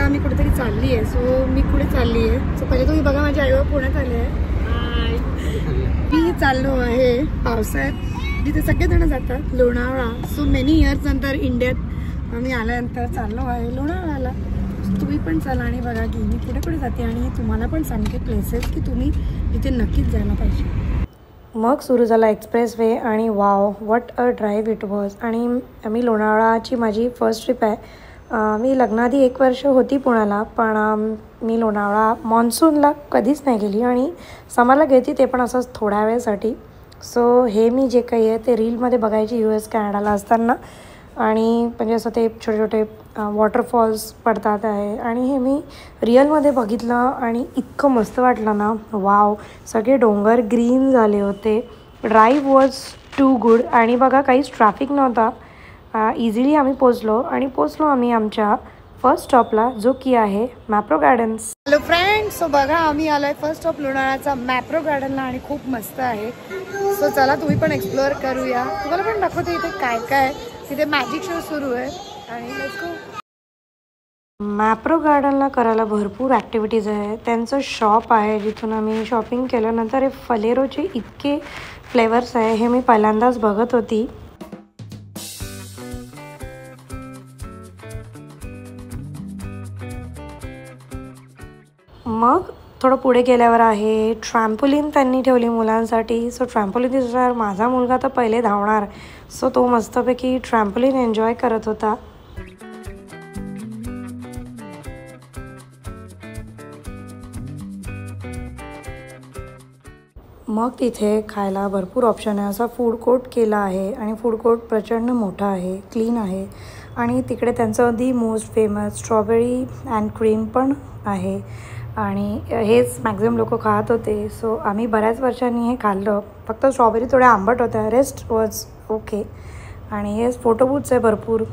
मी कुठेतरी चालली आहे. सो मी कुठे चालली आहे. सो पहिले तुम्ही बघा, माझे आईबाबा पुण्यात आले आहे. मी चाललो आहे पावसाळ्यात जिथे सगळेजण जातात, लोणावळा. सो मेनी इयर्स नंतर इंडियात आम्ही आल्यानंतर चाललो आहे लोणावळ्याला. तुम्ही पण चला आणि बघा की मी कुठे कुठे जाते आणि तुम्हाला पण सांगते प्लेसेस की तुम्ही इथे नक्कीच जायला पाहिजे. मग सुरू झाला एक्सप्रेस वे आणि wow what a drive it was. आणि मी लोणावळाची माझी फर्स्ट ट्रिप आहे. मी लग्नाआधी 1 वर्ष होती पुण्याला, पण मी लोणावळा मॉन्सूनला कधीच नाही गेली आणि समरला गेली ते पण असंच थोड्या वेळेसाठी. सो हे मी जे काही आहे ते रीलमध्ये बघायची US कॅनडाला असताना, आणि म्हणजे असं ते छोटे छोटे वॉटरफॉल्स पडतात आहे आणि हे मी रिअलमध्ये बघितलं आणि इतकं मस्त वाटलं ना. वाव, सगळे डोंगर ग्रीन झाले होते. ड्राईव्ह वॉज टू गुड आणि बघा काहीच ट्रॅफिक नव्हता. इझिली आम्ही पोचलो आम्ही आमच्या फर्स्ट स्टॉपला, जो की आहे Mapro gardens. Hello friends, so बघा आम्ही आलो आहे फर्स्ट स्टॉप लोणावळ्याचा मॅप्रो गार्डनला आणि खूप मस्त आहे. सो चला तुम्ही पण एक्सप्लोअर करूया. तुम्हाला पण दाखवते इथे काय काय. तिथे मॅजिक शो सुरू आहे आणि लेट्स गो. मॅप्रो गार्डनला करायला भरपूर ॲक्टिव्हिटीज आहे. त्यांचं शॉप आहे जिथून आम्ही शॉपिंग केलं. नंतर हे फलेरोचे इतके फ्लेवर्स आहे हे मी पहिल्यांदाच बघत होती. मग थोडं पुढे गेल्यावर आहे ट्रॅम्पोलिन त्यांनी ठेवली मुलांसाठी. सो ट्रॅम्पोलिन दिसल्यावर माझा मुलगा तर पहिले धावणार. सो तो मस्तपैकी ट्रॅम्पोलिन एन्जॉय करत होता. मग तिथे खायला भरपूर ऑप्शन आहे. असा फूड कोर्ट केला आहे आणि फूड कोर्ट प्रचंड मोठा आहे, क्लीन आहे. आणि तिकडे त्यांचं the most famous strawberry and cream पण आहे आणि हेच मॅक्झिमम लोक खात होते. सो आम्ही बऱ्याच वर्षांनी हे खाल्लं. फक्त स्ट्रॉबेरी थोड्या आंबट होत्या, रेस्ट वॉज ओके. आणि हेच फोटो बूथ्स आहे भरपूर.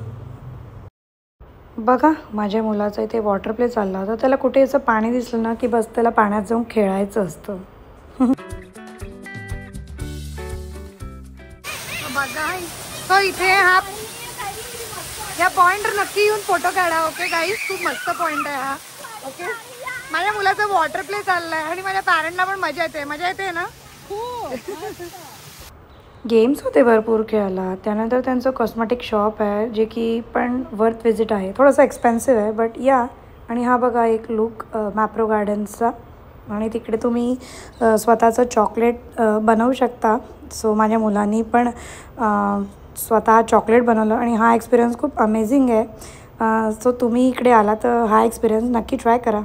बघा माझ्या मुलाचं इथे वॉटर प्ले चालला होता. त्याला कुठे असं पाणी दिसलं ना की बस त्याला पाण्यात जाऊन खेळायचं असतं. बघा तो इथे या पॉइंट नक्की येऊन फोटो काढा. ओके गाईज, खूप मस्त पॉइंट आहे हा. ओके, माझ्या मुलाचा वॉटर प्ले चाललाय आणि माझ्या पॅरेंटला पण मजा येते ना. गेम्स होते भरपूर खेळायला. त्यानंतर त्यांचं कॉस्मेटिक शॉप आहे जे की पण वर्थ विजिट आहे. थोडंसं एक्सपेन्सिव्ह आहे बट या. आणि हा बघा एक लुक मॅप्रो गार्डन्सचा. आणि तिकडे तुम्ही स्वतःचं चॉकलेट बनवू शकता. सो माझ्या मुलांनी पण स्वतः चॉकलेट बनवलं आणि हा एक्सपिरियन्स खूप अमेझिंग आहे. सो तुम्ही इकडे आला तर हा एक्सपिरियन्स नक्की ट्राय करा.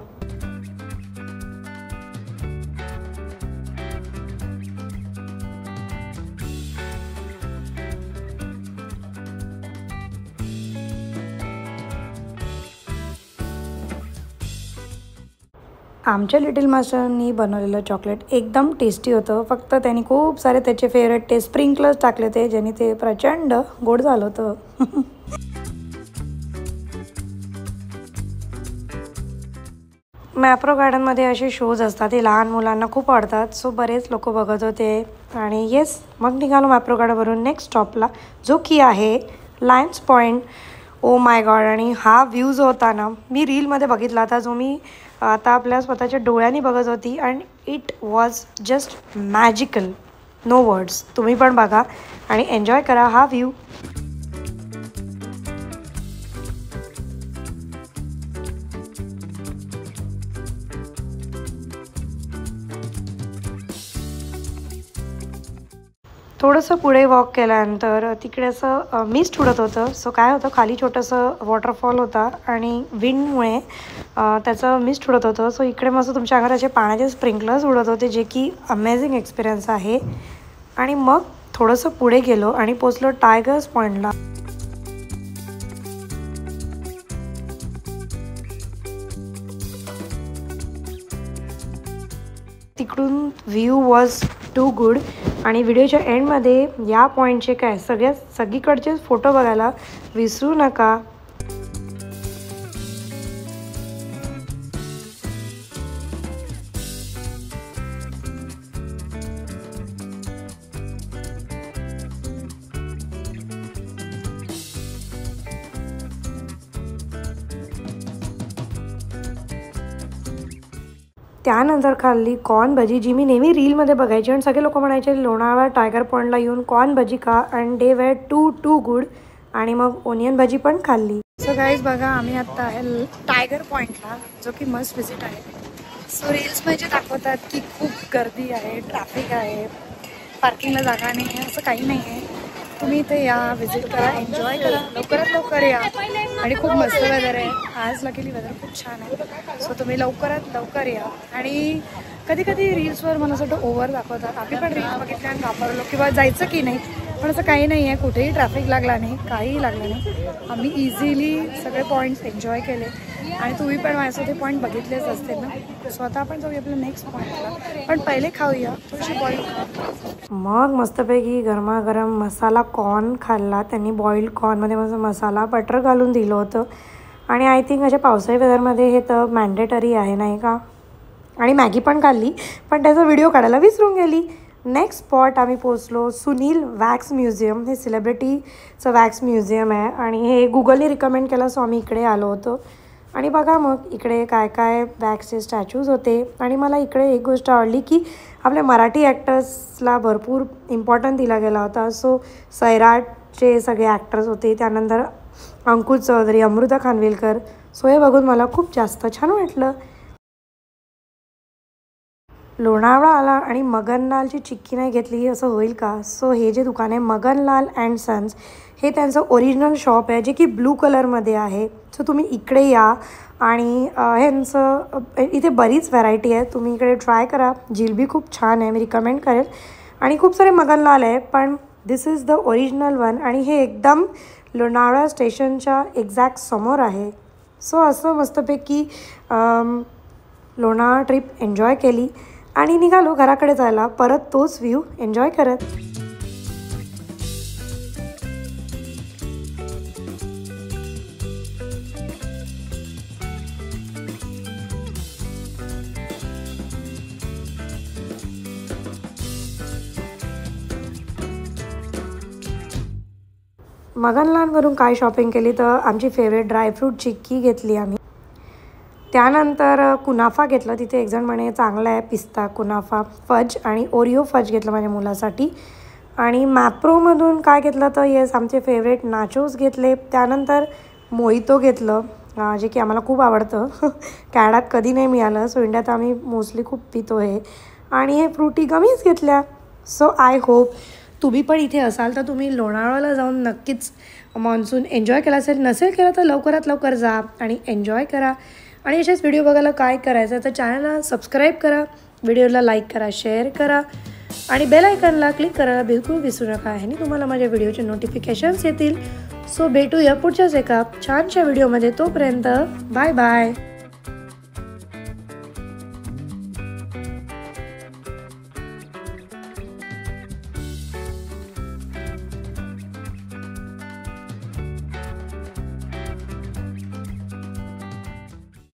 आमच्या लिटिल मास्टरनी बनवलेलं चॉकलेट एकदम टेस्टी होतं. फक्त त्यांनी खूप सारे त्याचे फेवरेट ते स्प्रिंकलर्स टाकले होते ज्यांनी ते प्रचंड गोड झालं होतं. मॅप्रो गार्डनमध्ये असे शोज असतात, ते लहान मुलांना खूप आवडतात. सो बरेच लोक बघत होते आणि येस मग निघालो मॅप्रो गार्डनवरून नेक्स्ट स्टॉपला, जो की आहे Lions Point. Oh my god. आणि हा व्ह्यू जो होता ना, मी रीलमध्ये बघितला होता, जो मी आता आपल्या स्वतःच्या डोळ्यांनी बघत होती. And it was just magical, no words. तुम्ही पण बघा आणि एन्जॉय करा हा व्ह्यू. थोडंसं पुढे वॉक केल्यानंतर तिकडे असं मिस्ट उडत होतं. सो काय होतं, खाली छोटंसं वॉटरफॉल होता आणि विंडमुळे त्याचं मिस्ट उडत होतं. सो इकडे मस्त तुमच्या अंगात असे पाण्याचे स्प्रिंकलर्स उडत होते, जे की अमेझिंग एक्सपिरियन्स आहे. आणि मग थोडंसं पुढे गेलो आणि पोचलो टायगर्स पॉईंटला. तिकडून व्ह्यू वॉज टू गुड. आणि व्हिडिओच्या एंडमध्ये या पॉईंटचे काय सगळीकडचे फोटो बघायला विसरू नका. त्यानंतर खाल्ली कॉर्न भजी, जी मी नेहमी रीलमध्ये बघायची आणि सगळे लोक म्हणायचे लोणावळा टायगर पॉईंटला येऊन कॉर्न भजी खा and they were too good. आणि मग ओनियन भजी पण खाल्ली. सो गाईज बघा आम्ही आत्ता आहे टायगर पॉईंटला, जो की मस्ट विजिट आहे. सो रील्समध्ये दाखवतात की खूप गर्दी आहे, ट्रॅफिक आहे, पार्किंगला जागा नाही आहे, असं काही नाही आहे. तुम्ही इथे या, विजिट करा, एन्जॉय करा, लवकरात लवकर या. आणि खूप मस्त वेदर आहे आज, लकीली वेदर खूप छान आहे. सो तुम्ही लवकरात लवकर या. आणि कधी कधी रील्सवर मला असं वाटतं ओव्हर दाखवतात. आम्ही पण रील्स बघितल्या आणि घाबरलो किंवा जायचं की नाही, पण असं काही नाही आहे. कुठेही ट्रॅफिक लागला नाही, काहीही लागलं नाही. आम्ही इझिली सगळे पॉईंट्स एन्जॉय केले आणि तुम्ही पण माझ्यासोबत ते पॉईंट बघितलेच असतील ना. स्वतः आपण जाऊया आपल्या नेक्स्ट पॉईंटला, पण पहिले खाऊया थोडीशी बॉईल कॉर्न. मग मस्तपैकी गरमागरम मसाला कॉर्न खाल्ला त्यांनी. बॉईल्ड कॉर्नमध्ये मस्त मसाला बटर घालून दिलं होतं. आणि आय थिंक अशा पावसाळी वेदरमध्ये हे तर मॅन्डेटरी आहे नाही का. आणि मॅगी पण खाल्ली, पण त्याचा व्हिडिओ काढायला विसरून गेली. नेक्स्ट स्पॉट आम्ही पोचलो सुनील वॅक्स म्युझियम. हे सेलिब्रिटीचं वॅक्स म्युझियम आहे आणि हे गुगलने रिकमेंड केलं, सो आम्ही इकडे आलो होतो. आणि बघा मग इकडे काय काय वॅक्सचे स्टॅच्यूज होते. आणि मला इकडे एक गोष्ट आवडली की आपल्या मराठी ॲक्टर्सला भरपूर इम्पॉर्टन्स दिला गेला होता. सो सैराटचे सगळे ॲक्टर्स होते, त्यानंतर अंकुश चौधरी, अमृता खानविलकर. सो हे बघून मला खूप जास्त छान वाटलं. लोणावळा आला आणि मगनलालची चिक्की नाही घेतली असं होईल का. सो हे जे दुकान आहे मगनलाल अँड सन्स, हे त्यांचं ओरिजिनल शॉप आहे जे की ब्लू कलरमध्ये आहे. सो तुम्ही इकडे या आणि ह्यांचं इथे बरीच व्हरायटी आहे, तुम्ही इकडे ट्राय करा. जिलबी खूप छान आहे, मी रिकमेंड करेल. आणि खूप सारे मगनलाल आहे, पण दिस इज द ओरिजिनल वन. आणि हे एकदम लोणावळा स्टेशनच्या एक्झॅक्ट समोर आहे. सो असं मस्तपैकी लोणावळा ट्रिप एन्जॉय केली आणि निघालो घराकडे जायला, परत तोच व्ह्यू एन्जॉय करत. मगनलालवरून काय शॉपिंग केली तर आमची फेवरेट ड्रायफ्रूट चिक्की घेतली आम्ही. त्यानंतर कुनाफा घेतलं. तिथे एकजण म्हणे चांगला आहे पिस्ता कुनाफा. फज आणि ओरिओ फज घेतलं माझ्या मुलासाठी. आणि मॅप्रोमधून काय घेतलं तर येस आमचे फेवरेट नाचोस घेतले. त्यानंतर मोहितो घेतलं, जे की आम्हाला खूप आवडतं. कॅनडात कधी नाही मिळालं, सो इंडियात आम्ही मोस्टली खूप पितो हे. आणि हे फ्रुटी गमीज घेतल्या. सो आय होप तुम्ही पण इथे असाल तर तुम्ही लोणावळ्याला जाऊन नक्कीच मॉन्सून एन्जॉय केला असेल. नसेल केलं तर लवकरात लवकर जा आणि एन्जॉय करा. आणि असेच व्हिडिओ बघायला काय करायचं तर चॅनलला सबस्क्राईब करा, व्हिडिओला लाईक करा, शेअर करा आणि बेल आयकॉनला क्लिक करायला बिलकुल विसरू नका. ह्यानी तुम्हाला माझ्या व्हिडिओचे नोटिफिकेशन्स येतील. सो भेटूया पुढच्याच एका छानशा व्हिडिओमध्ये. तोपर्यंत बाय बाय.